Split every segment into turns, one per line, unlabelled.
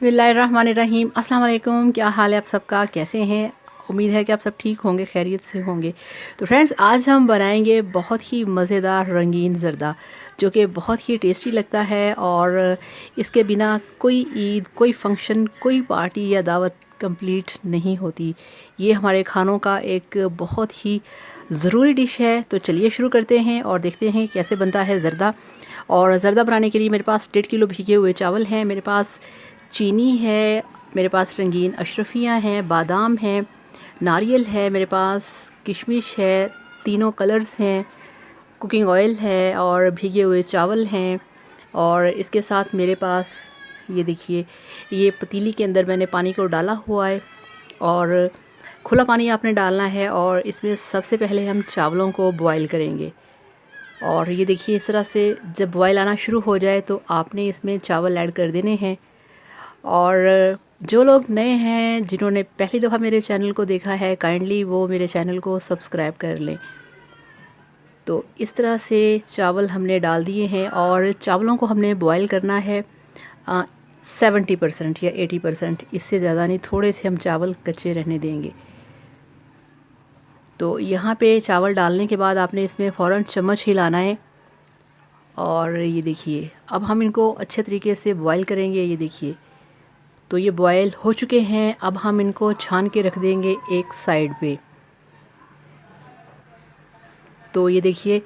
बिस्मिल्लाहिर्रहमानिर्रहीम। अस्सलाम वालेकुम। क्या हाल है आप सबका, कैसे हैं? उम्मीद है कि आप सब ठीक होंगे, खैरियत से होंगे। तो फ्रेंड्स, आज हम बनाएंगे बहुत ही मज़ेदार रंगीन ज़र्दा, जो कि बहुत ही टेस्टी लगता है और इसके बिना कोई ईद, कोई फंक्शन, कोई पार्टी या दावत कंप्लीट नहीं होती। ये हमारे खानों का एक बहुत ही ज़रूरी डिश है। तो चलिए शुरू करते हैं और देखते हैं कैसे बनता है ज़र्दा। और ज़र्दा बनाने के लिए मेरे पास 1.5 किलो भीगे हुए चावल हैं, मेरे पास चीनी है, मेरे पास रंगीन अशरफियाँ हैं, बादाम हैं, नारियल है, मेरे पास किशमिश है, तीनों कलर्स हैं, कुकिंग ऑयल है और भीगे हुए चावल हैं। और इसके साथ मेरे पास ये देखिए, ये पतीली के अंदर मैंने पानी को डाला हुआ है और खुला पानी आपने डालना है और इसमें सबसे पहले हम चावलों को बॉईल करेंगे। और ये देखिए, इस तरह से जब बॉईल आना शुरू हो जाए तो आपने इसमें चावल ऐड कर देने हैं। और जो लोग नए हैं, जिन्होंने पहली दफ़ा मेरे चैनल को देखा है, काइंडली वो मेरे चैनल को सब्सक्राइब कर लें। तो इस तरह से चावल हमने डाल दिए हैं और चावलों को हमने बॉईल करना है 70% या 80%, इससे ज़्यादा नहीं, थोड़े से हम चावल कच्चे रहने देंगे। तो यहाँ पे चावल डालने के बाद आपने इसमें फ़ौरन चम्मच हिलाना है। और ये देखिए, अब हम इनको अच्छे तरीके से बॉईल करेंगे। ये देखिए, तो ये बॉयल हो चुके हैं। अब हम इनको छान के रख देंगे एक साइड पे। तो ये देखिए,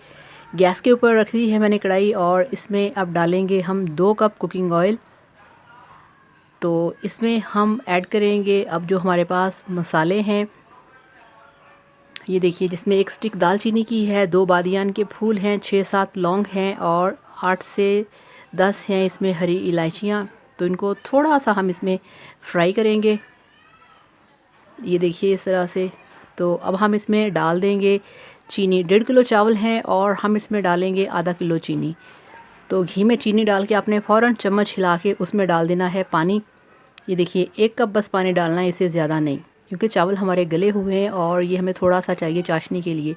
गैस के ऊपर रख दी है मैंने कढ़ाई और इसमें अब डालेंगे हम 2 कप कुकिंग ऑयल। तो इसमें हम ऐड करेंगे अब जो हमारे पास मसाले हैं। ये देखिए, जिसमें 1 स्टिक दालचीनी की है, 2 बादियान के फूल हैं, 6-7 लौंग हैं और 8 से 10 हैं इसमें हरी इलायचियाँ। तो इनको थोड़ा सा हम इसमें फ्राई करेंगे। ये देखिए, इस तरह से। तो अब हम इसमें डाल देंगे चीनी। 1.5 किलो चावल हैं और हम इसमें डालेंगे आधा किलो चीनी। तो घी में चीनी डाल के आपने फ़ौरन चम्मच हिला के उसमें डाल देना है पानी। ये देखिए, 1 कप बस पानी डालना है, इससे ज़्यादा नहीं, क्योंकि चावल हमारे गले हुए हैं और ये हमें थोड़ा सा चाहिए चाशनी के लिए।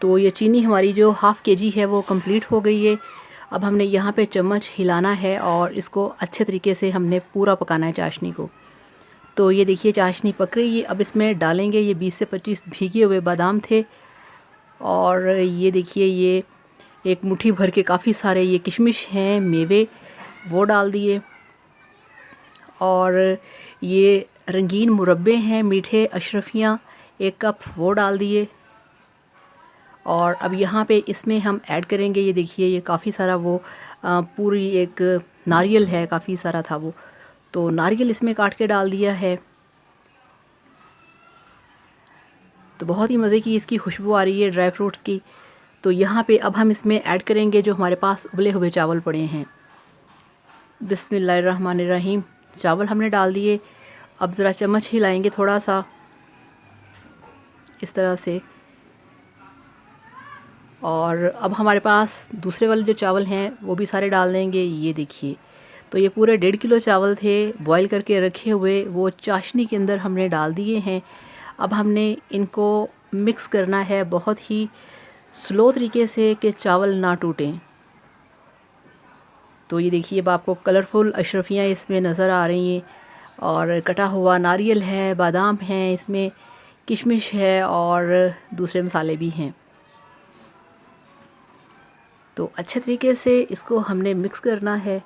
तो ये चीनी हमारी जो हाफ़ केजी है वो कंप्लीट हो गई है। अब हमने यहाँ पे चम्मच हिलाना है और इसको अच्छे तरीके से हमने पूरा पकाना है चाशनी को। तो ये देखिए, चाशनी पक रही है। अब इसमें डालेंगे ये 20 से 25 भीगे हुए बादाम थे और ये देखिए, ये एक मुट्ठी भर के काफ़ी सारे ये किशमिश हैं, मेवे, वो डाल दिए। और ये रंगीन मुरब्बे हैं, मीठे अशरफियाँ, 1 कप, वो डाल दिए। और अब यहाँ पे इसमें हम ऐड करेंगे, ये देखिए, ये काफ़ी सारा वो पूरी एक नारियल है, काफ़ी सारा था वो, तो नारियल इसमें काट के डाल दिया है। तो बहुत ही मज़े की इसकी खुशबू आ रही है ड्राई फ्रूट्स की। तो यहाँ पे अब हम इसमें ऐड करेंगे जो हमारे पास उबले हुए चावल पड़े हैं। बिस्मिल्लाहिर्रहमानिर्रहीम। चावल हमने डाल दिए। अब ज़रा चम्मच हिलाएंगे थोड़ा सा, इस तरह से। और अब हमारे पास दूसरे वाले जो चावल हैं वो भी सारे डाल देंगे। ये देखिए, तो ये पूरे 1.5 किलो चावल थे बॉईल करके रखे हुए, वो चाशनी के अंदर हमने डाल दिए हैं। अब हमने इनको मिक्स करना है बहुत ही स्लो तरीके से कि चावल ना टूटें। तो ये देखिए, अब आपको कलरफुल अशरफियाँ इसमें नज़र आ रही हैं और कटा हुआ नारियल है, बादाम हैं, इसमें किशमिश है और दूसरे मसाले भी हैं। तो अच्छे तरीके से इसको हमने मिक्स करना है।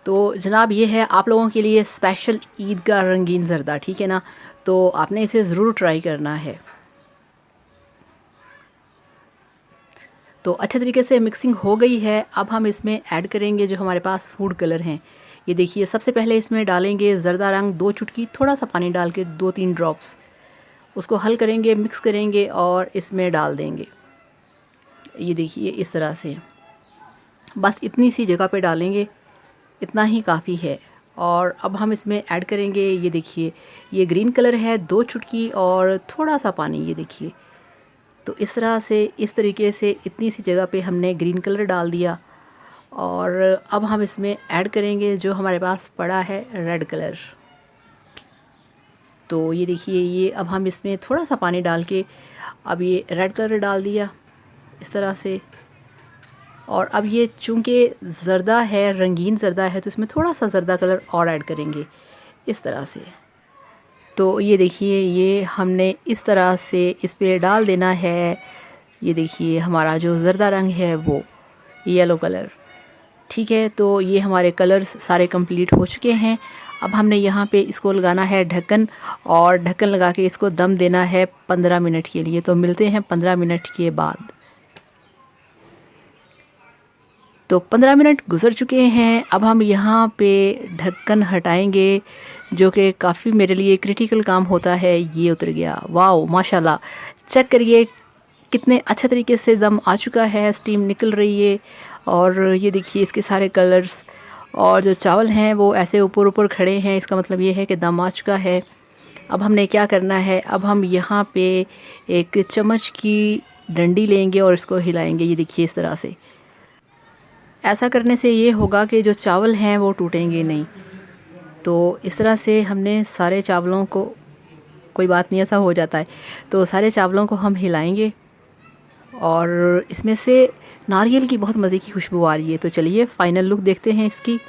तो जनाब, ये है आप लोगों के लिए स्पेशल ईद का रंगीन ज़र्दा, ठीक है ना? तो आपने इसे ज़रूर ट्राई करना है। तो अच्छे तरीके से मिक्सिंग हो गई है। अब हम इसमें ऐड करेंगे जो हमारे पास फूड कलर हैं। ये देखिए, सबसे पहले इसमें डालेंगे ज़र्दा रंग, 2 चुटकी, थोड़ा सा पानी डाल के 2-3 ड्रॉप्स, उसको हल करेंगे, मिक्स करेंगे और इसमें डाल देंगे। ये देखिए, इस तरह से बस इतनी सी जगह पे डालेंगे, इतना ही काफ़ी है। और अब हम इसमें ऐड करेंगे, ये देखिए, ये ग्रीन कलर है, 2 चुटकी और थोड़ा सा पानी। ये देखिए, तो इस तरह से, इस तरीके से इतनी सी जगह पे हमने ग्रीन कलर डाल दिया। और अब हम इसमें ऐड करेंगे जो हमारे पास पड़ा है रेड कलर। तो ये देखिए, ये अब हम इसमें थोड़ा सा पानी डाल के अब ये रेड कलर डाल दिया, इस तरह से। और अब ये चूँकि ज़र्दा है, रंगीन ज़र्दा है, तो इसमें थोड़ा सा ज़र्दा कलर और ऐड करेंगे इस तरह से। तो ये देखिए, ये हमने इस तरह से इस पे डाल देना है। ये देखिए हमारा जो ज़र्दा रंग है वो येलो कलर, ठीक है। तो ये हमारे कलर्स सारे कंप्लीट हो चुके हैं। अब हमने यहाँ पे इसको लगाना है ढक्कन, और ढक्कन लगा के इसको दम देना है 15 मिनट के लिए। तो मिलते हैं 15 मिनट के बाद। तो 15 मिनट गुज़र चुके हैं। अब हम यहाँ पे ढक्कन हटाएंगे, जो कि काफ़ी मेरे लिए क्रिटिकल काम होता है। ये उतर गया, वाओ माशाल्लाह। चेक करिए कितने अच्छे तरीके से दम आ चुका है, स्टीम निकल रही है। और ये देखिए इसके सारे कलर्स और जो चावल हैं वो ऐसे ऊपर ऊपर खड़े हैं, इसका मतलब ये है कि दम आ चुका है। अब हमने क्या करना है, अब हम यहाँ पे एक चम्मच की डंडी लेंगे और इसको हिलाएंगे। ये देखिए इस तरह से, ऐसा करने से ये होगा कि जो चावल हैं वो टूटेंगे नहीं। तो इस तरह से हमने सारे चावलों को, कोई बात नहीं ऐसा हो जाता है, तो सारे चावलों को हम हिलाएंगे। और इसमें से नारियल की बहुत मज़े की खुशबू आ रही है। तो चलिए फ़ाइनल लुक देखते हैं इसकी।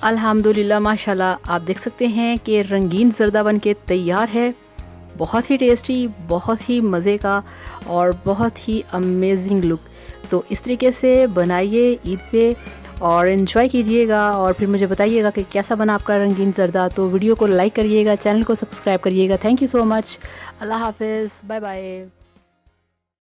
अल्हम्दुलिल्लाह माशाल्लाह, आप देख सकते हैं कि रंगीन ज़र्दा बन के तैयार है। बहुत ही टेस्टी, बहुत ही मज़े का और बहुत ही अमेजिंग लुक। तो इस तरीके से बनाइए ईद पे और इन्जॉय कीजिएगा, और फिर मुझे बताइएगा कि कैसा बना आपका रंगीन ज़र्दा। तो वीडियो को लाइक करिएगा, चैनल को सब्सक्राइब करिएगा। Thank you so much. अल्लाह हाफ़िज़, बाय बाय।